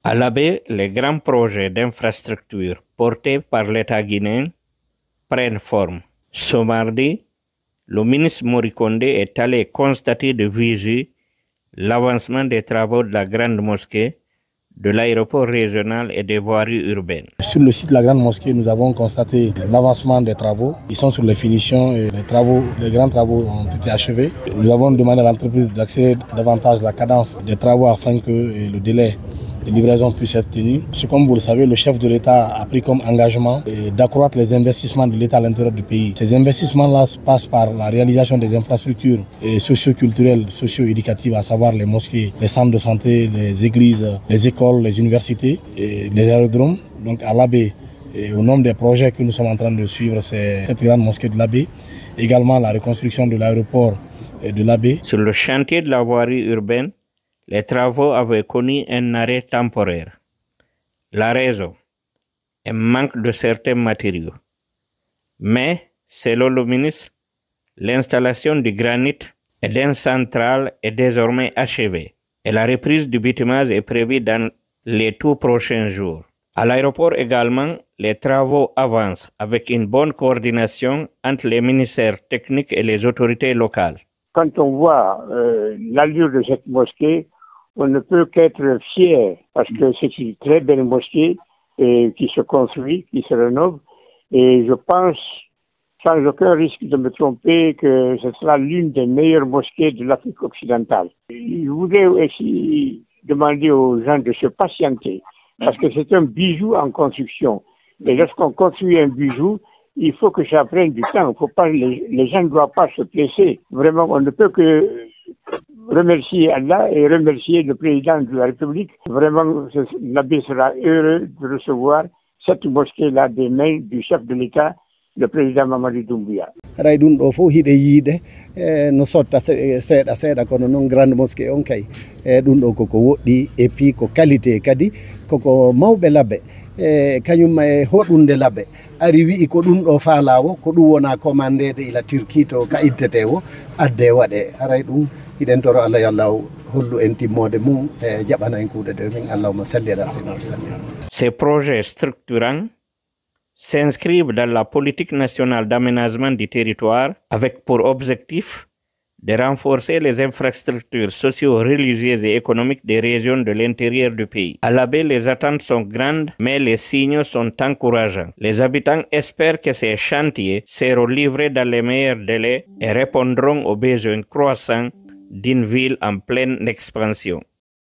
À l'Abbé, les grands projets d'infrastructure portés par l'État guinéen prennent forme. Ce mardi, le ministre Morikonde est allé constater de visu l'avancement des travaux de la grande mosquée, de l'aéroport régional et des voiries urbaines. Sur le site de la grande mosquée, nous avons constaté l'avancement des travaux. Ils sont sur les finitions et les grands travaux ont été achevés. Nous avons demandé à l'entreprise d'accélérer davantage la cadence des travaux afin que le délai de livraison puisse être tenu. Comme vous le savez, le chef de l'État a pris comme engagement d'accroître les investissements de l'État à l'intérieur du pays. Ces investissements-là passent par la réalisation des infrastructures socio-culturelles, socio-éducatives, à savoir les mosquées, les centres de santé, les églises, les écoles, les universités, et les aérodromes. Donc à l'Abbé, au nombre des projets que nous sommes en train de suivre, c'est cette grande mosquée de l'Abbé, également la reconstruction de l'aéroport de l'Abbé. Sur le chantier de la voirie urbaine, les travaux avaient connu un arrêt temporaire. La raison, un manque de certains matériaux. Mais, selon le ministre, l'installation du granit et d'un central est désormais achevée et la reprise du bitumage est prévue dans les tout prochains jours. À l'aéroport également, les travaux avancent avec une bonne coordination entre les ministères techniques et les autorités locales. Quand on voit l'allure de cette mosquée, on ne peut qu'être fier parce que c'est une très belle mosquée qui se construit, qui se rénove. Et je pense, sans aucun risque de me tromper, que ce sera l'une des meilleures mosquées de l'Afrique occidentale. Je voudrais aussi demander aux gens de se patienter parce que c'est un bijou en construction. Et lorsqu'on construit un bijou, il faut que ça prenne du temps. Faut pas, les gens ne doivent pas se presser. Vraiment, on ne peut que remercier Allah et remercier le président de la République. Vraiment, l'Abbé sera heureux de recevoir cette mosquée-là des mains du chef de l'État, le président Mamadou Doumbouya. Ray ɗum ɗo fof hiɗe yiide no sotta seeɗa seeɗa kono noon grande mosquée on kay ɗum ɗo koko woɗɗi et puis ko qualité kadi koko mawɓe labbe kañum e hoɗunde labbe ari wi'i ko ɗum ɗo faalawo ko ɗum wona commandede ila Turquie to ka ittete o adde waɗe haray ɗum hiɗen toro Allah yallah hollu en timmode mum e jaɓana en kuuɗe ɗe min allahumma salli ala sayyidina Muhammad. Ces projets structurants s'inscrivent dans la politique nationale d'aménagement du territoire avec pour objectif de renforcer les infrastructures socio-religieuses et économiques des régions de l'intérieur du pays. À l'Abbé, les attentes sont grandes, mais les signaux sont encourageants. Les habitants espèrent que ces chantiers seront livrés dans les meilleurs délais et répondront aux besoins croissants d'une ville en pleine expansion.